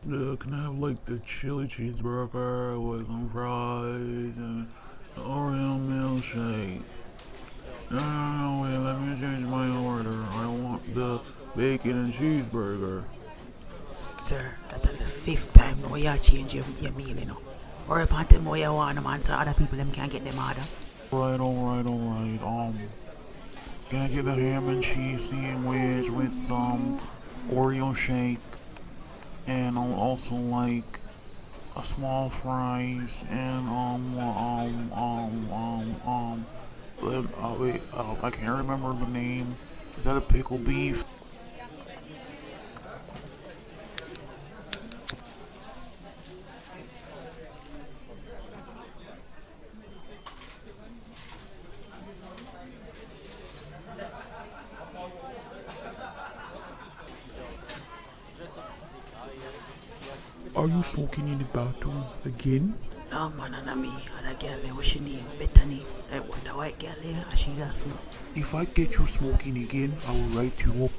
Can I have like the chili cheeseburger with some fries and the Oreo milkshake? No, wait, let me change my order. I want the bacon and cheeseburger. Sir, that's the fifth time now you change your meal, you know. Or if you more you want them and so other people them can't get them order. Alright. Can I get the ham and cheese sandwich with some Oreo shake? And I'll also like a small fries and wait, I can't remember the name. Is that a pickle beef? Are you smoking in the bathroom again? No man, and me, other girl there, what's she name? Bethany. That the white girl there, and she does smoke. If I get you smoking again, I will write you up.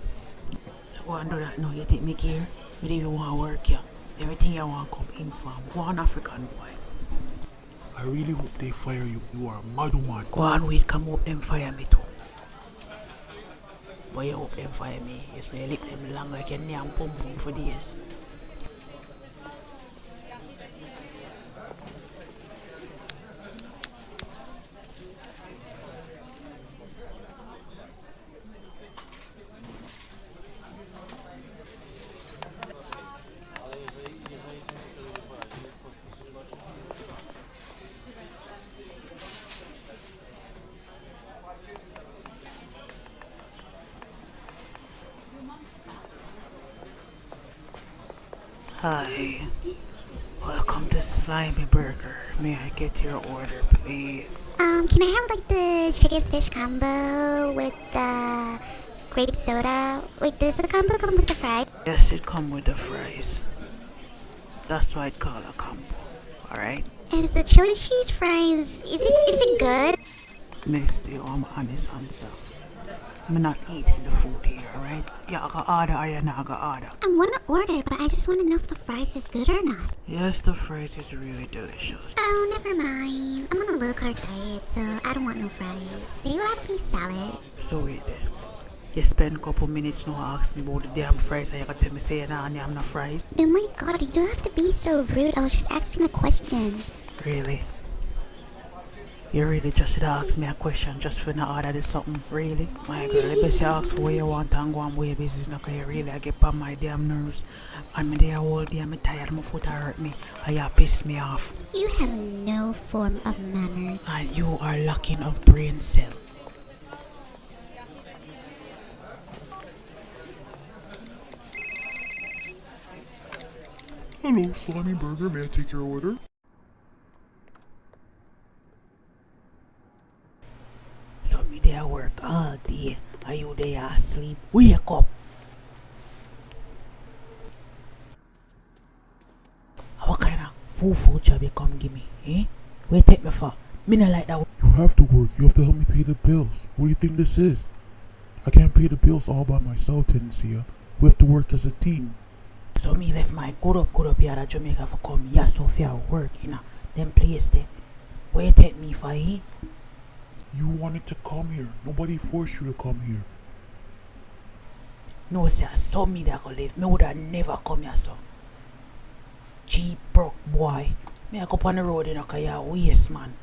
So go and do that now, you take me care. You don't even want to work here. Everything you want come in from. Go on African boy. I really hope they fire you. You are a madman. Go on wait, come hope them fire me too. Boy, you hope them fire me. You say you lick them long like your name pum pum for days. Hi, welcome to Slimy Burger. May I get your order, please? Can I have like the chicken fish combo with the grape soda? Wait, does the combo come with the fries? Yes, it come with the fries. That's why it call a combo. Alright? Is the chili cheese fries, is it good? Mister, I'm honest answer. I'm not eating the food here, alright? Yeah, I got order or you not got order. I want to order, but I just want to know if the fries is good or not. Yes, the fries is really delicious. Oh, never mind. I'm on a low-carb diet, so I don't want no fries. Do you have any salad? So wait there. You spend a couple minutes now ask me about the damn fries and you got tell me say you nah damn no fries. Oh my god, you don't have to be so rude. I was just asking a question. Really? You really just ask me a question just for not order this something? Really? My girl, you best you ask for what you want and go and way business now cause you really I get on my damn nerves. And me there all day I'm tired, my foot hurt me and you piss me off. You have no form of manner. And you are lacking of brain cell. Hello, Slimy Burger. May I take your order? So me there work all day and you there asleep. Wake up! What kind of food job you come give me, eh? Where take me for? Me not like that. You have to work. You have to help me pay the bills. What do you think this is? I can't pay the bills all by myself, Tensia. We have to work as a team. So me left my good up here at Jamaica for come here so for work in them place there. Where you take me for, eh? You wanted to come here. Nobody forced you to come here. No, sir, I saw me that go live. Me would have never come here, so. Cheap, broke boy. Me I go up on the road in a car, waste, man.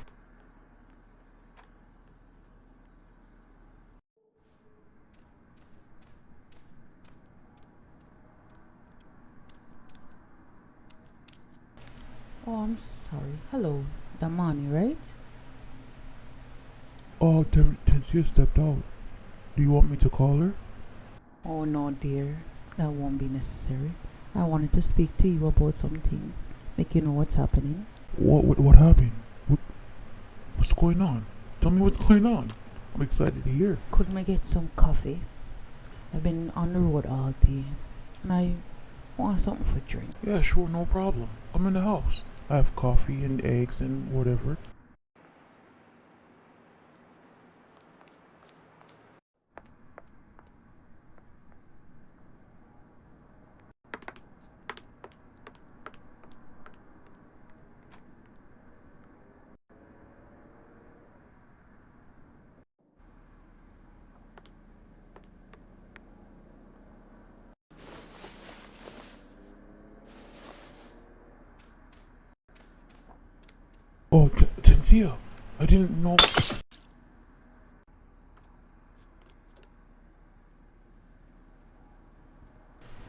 Oh, I'm sorry. Hello, Damani, right? Oh, Tensia stepped out. Do you want me to call her? Oh no, dear. That won't be necessary. I wanted to speak to you about some things. Make you know what's happening. What happened? What's going on? Tell me what's going on. I'm excited to hear. Couldn't I get some coffee? I've been on the road all day. And I want something for drink. Yeah, sure, no problem. Come in the house. I have coffee and eggs and whatever. Cynthia, I didn't know.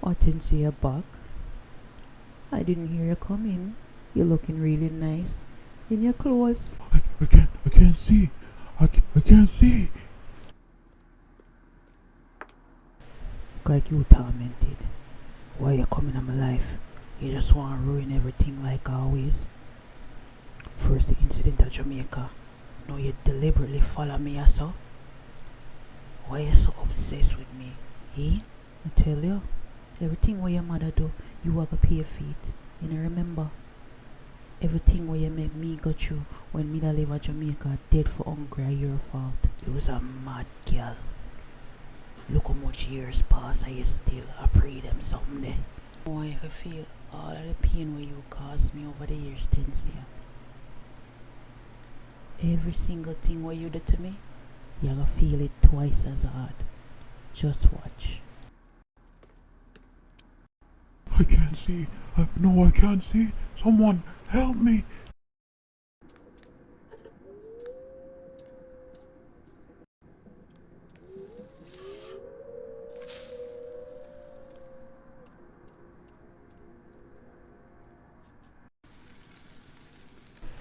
I didn't see you back. I didn't hear you come in. You're looking really nice in your clothes. I can't see. I can't see. Look like you tormented. Why you coming in my life? You just want to ruin everything like always. First the incident at Jamaica. Now you deliberately follow me so. Why you so obsessed with me? Eh? I tell you, everything what your mother do, you have to pay for it. You know, remember? Everything what you make me go through when me da live at Jamaica dead for hungry, your fault. You was a mad girl. Look how much years pass and you still I pray them someday. Oh, if I feel all of the pain where you caused me over the years, Tensia. Every single thing what you did to me, you're gonna feel it twice as hard. Just watch. I can't see. No, I can't see. Someone help me.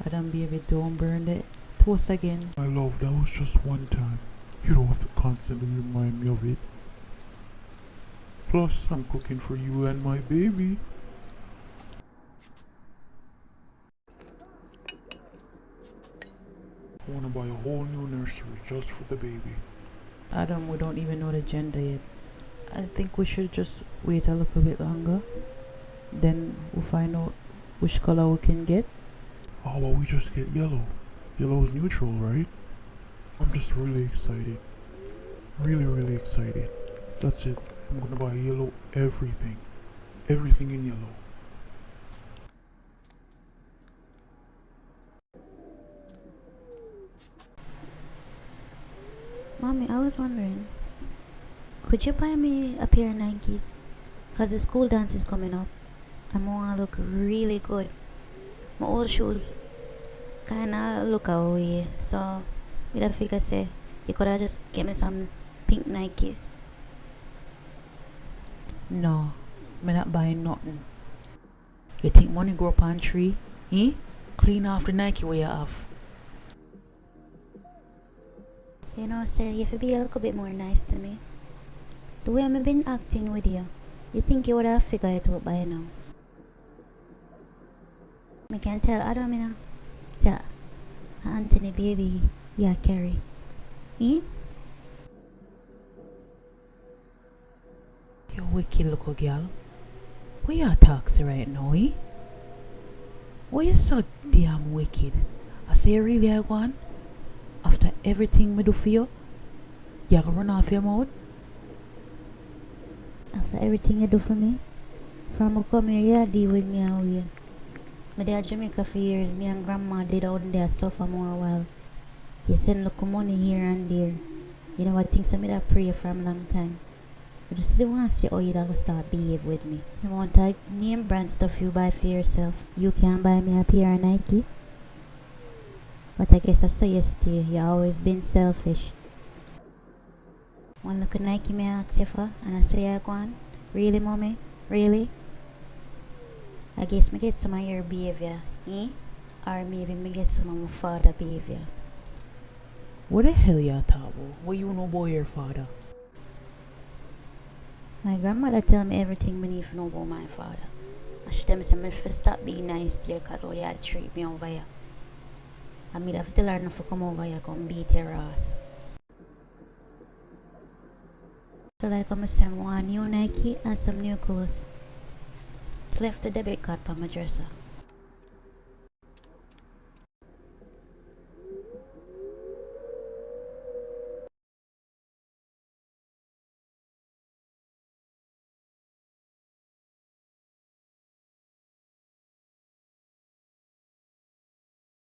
Adam baby, don't burn the toast again. My love, that was just one time. You don't have to constantly remind me of it. Plus, I'm cooking for you and my baby. I want to buy a whole new nursery just for the baby. Adam, we don't even know the gender yet. I think we should just wait a little bit longer. Then we'll find out which color we can get. How about we just get yellow? Yellow's neutral, right? I'm just really excited. Really excited. That's it. I'm gonna buy yellow everything. Everything in yellow. Mommy, I was wondering, could you buy me a pair of Nikes? Cause the school dance is coming up. I wanna look really good. My old shoes kinda look away, so with a figure say you coulda just give me some pink Nikes. No, me not buying nothing. You think money grow up on tree? Eh? Clean off the Nike where you have. You know, say you have to be a little bit more nice to me. The way I've been acting with you, you think you would have figured it out by now. I can tell Adam, you know, say, Anthony baby, yeah, carry. Eh? You wicked little girl. Where you talking right now, eh? Why you so damn wicked? I say you really are gone? After everything me do for you, you gonna run off your mouth? After everything you do for me, from I come here, you deal with me and we. I did at Jamaica for years, me and grandma did out there suffer more a while. You send look money here and there. You know what things I made a pray from long time. I just didn't want to see how you'd ever start behave with me. You want to name brand stuff you buy for yourself. You can buy me a pair of Nike. But I guess I saw you stay. You always been selfish. One look at Nike me ask you for, and I say you're gone. Really, mommy? Really? I guess me get some of your behavior, eh? Or maybe me get some of my father behavior. What the hell you talking about? What you know about your father? My grandmother tell me everything me need to know about my father. And she tell me say me fi stop being nice to you cause how you treat me over here. And me have to tell her not to come over here come beat your ass. So like I'm saying, one new Nike and some new clothes. Just left the debit card on my dresser.